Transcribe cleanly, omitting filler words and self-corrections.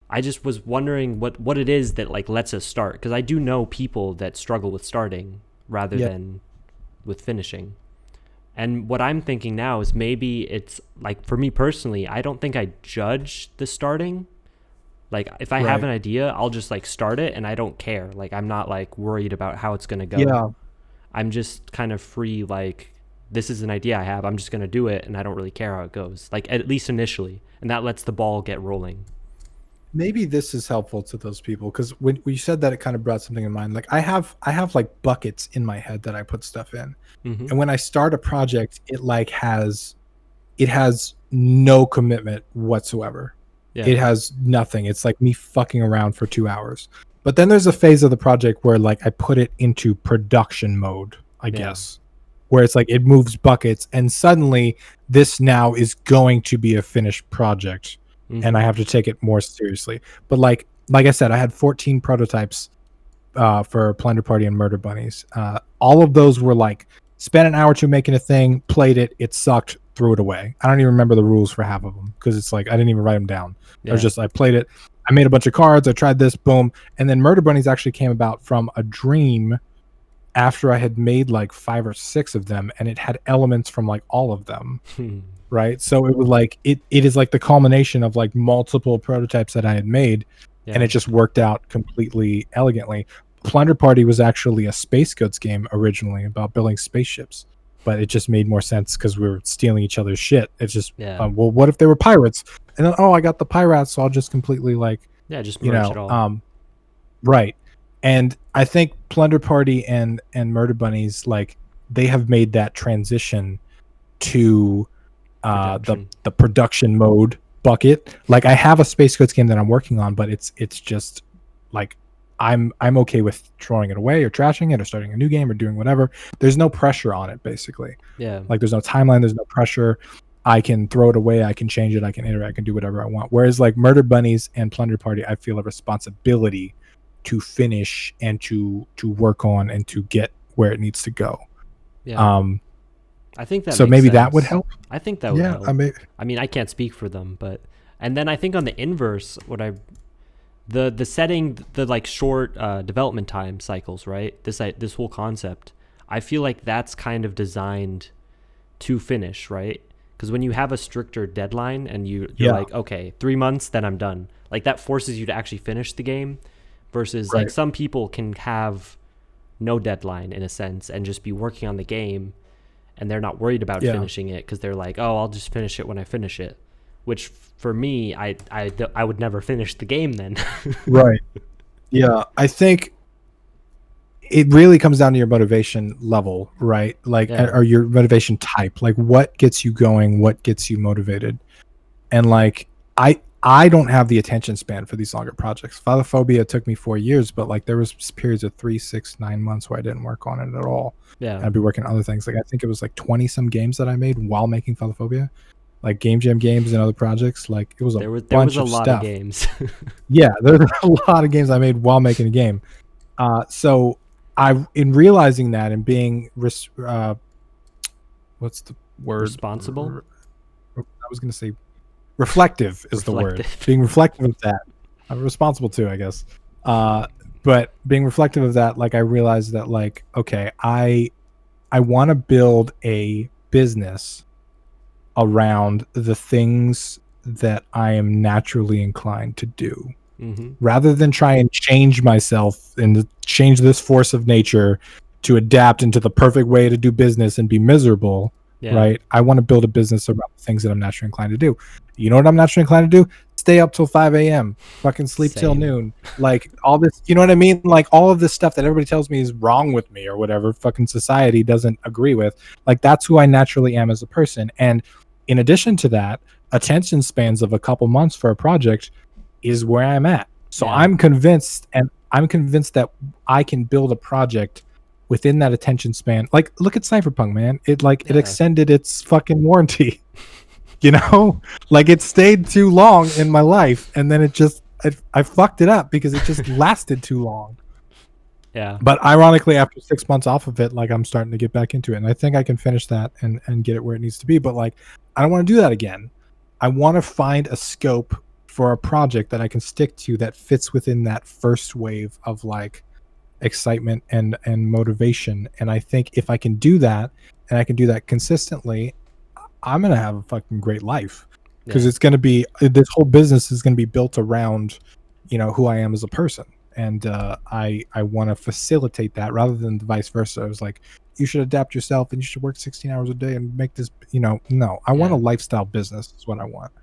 I just was wondering what it is that like lets us start, because I do know people that struggle with starting rather Yeah. than with finishing. And what I'm thinking now is maybe it's like, for me personally, I don't think I judge the starting. Like if I have Right. an idea, I'll just like start it and I don't care. Like I'm not like worried about how it's going to go. Yeah. I'm just kind of free, like this is an idea I have. I'm just going to do it and I don't really care how it goes. Like at least initially, and that lets the ball get rolling. Maybe this is helpful to those people because when you said that, it kind of brought something in mind. Like I have like buckets in my head that I put stuff in, Mhm. and when I start a project, it has no commitment whatsoever. Yeah. It has nothing. It's like me fucking around for 2 hours. But then there's a phase of the project where like I put it into production mode, I Yeah. guess, where it's like it moves buckets and suddenly this now is going to be a finished project and I Mhm. have to take it more seriously. But like I said, I had 14 prototypes for Plunder Party and Murder Bunnies. All of those were like spent an hour or two making a thing, played it, it sucked, threw it away. I don't even remember the rules for half of them because it's like I didn't even write them down. I was Yeah. just I played it, I made a bunch of cards, I tried this, boom, and then Murder Bunnies actually came about from a dream after I had made like 5 or 6 of them, and it had elements from like all of them. Right, so it was like it is like the culmination of like multiple prototypes that I had made, and Yeah. it just worked out completely elegantly. Plunder Party was actually a space goods game originally about building spaceships, but it just made more sense because we were stealing each other's shit. It's just, Yeah. well, what if they were pirates? And then, oh, I got the pirates, so I'll just completely like, Yeah, just you merge it know, all. right. And I think Plunder Party and Murder Bunnies, like, they have made that transition to the Production. the production mode bucket. Like I have a Space Coast game that I'm working on, but it's just like I'm okay with throwing it away or trashing it or starting a new game or doing whatever. There's no pressure on it basically. Yeah. Like there's no timeline, there's no pressure. I can throw it away, I can change it, I can iterate, I can do whatever I want. Whereas like Murder Bunnies and Plunder Party, I feel a responsibility to finish and to work on and to get where it needs to go. Yeah. Um I think that so makes maybe that would sense. help. I think that would Yeah, I help. mean, I mean, I can't speak for them, but and then I think on the inverse, the setting, the like short development time cycles, right? This whole concept, I feel like that's kind of designed to finish, right? Because when you have a stricter deadline and you're yeah, like, okay, 3 months, then I'm done. Like that forces you to actually finish the game, versus like right. some people can have no deadline in a sense and just be working on the game, and they're not worried about Yeah, finishing it because they're like, oh, I'll just finish it when I finish it. Which for me, I would never finish the game then. right. Yeah, I think it really comes down to your motivation level, right? Like, Yeah. or your motivation type. Like, what gets you going? What gets you motivated? And like, I don't have the attention span for these longer projects. Phytophobia took me 4 years, but like there was periods of 3, 6, 9 months where I didn't work on it at all. Yeah. And I'd be working on other things. Like I think it was like 20 some games that I made while making Phytophobia, like Game Jam games and other projects. Like it was a There was bunch a of lot of stuff. games. Yeah, there's a lot of games I made while making a game. So I, in realizing that and being, what's the word? Responsible. I was going to say reflective is the word. Reflective. Being reflective of that. I'm responsible too, I guess. Uh, but being reflective of that, like I realized that, like, okay, I want to build a business around the things that I am naturally inclined to do, Mm-hmm. rather than try and change myself and change this force of nature to adapt into the perfect way to do business and be miserable. Yeah. Right, I want to build a business around the things that I'm naturally inclined to do. You know what I'm naturally inclined to do? Stay up till 5 a.m., fucking sleep till Same. noon, like all this, you know what I mean? Like all of this stuff that everybody tells me is wrong with me or whatever fucking society doesn't agree with, like that's who I naturally am as a person. And in addition to that, attention spans of a couple months for a project is where I'm at. So Yeah. I'm convinced that I can build a project within that attention span. Like, look at Cyberpunk, man. It like it Yeah. extended its fucking warranty. You know, like it stayed too long in my life, and then I fucked it up because it just lasted too long. Yeah. But ironically, after 6 months off of it, like I'm starting to get back into it, and I think I can finish that and get it where it needs to be. But like, I don't want to do that again. I want to find a scope for a project that I can stick to that fits within that first wave of like excitement and motivation. And I think if I can do that and I can do that consistently, I'm gonna have a fucking great life, because Yeah. it's gonna be, this whole business is gonna be built around, you know, who I am as a person. And I want to facilitate that rather than the vice versa. I was like, you should adapt yourself and you should work 16 hours a day and make this, you know. No, I want a Yeah. lifestyle business is what I want.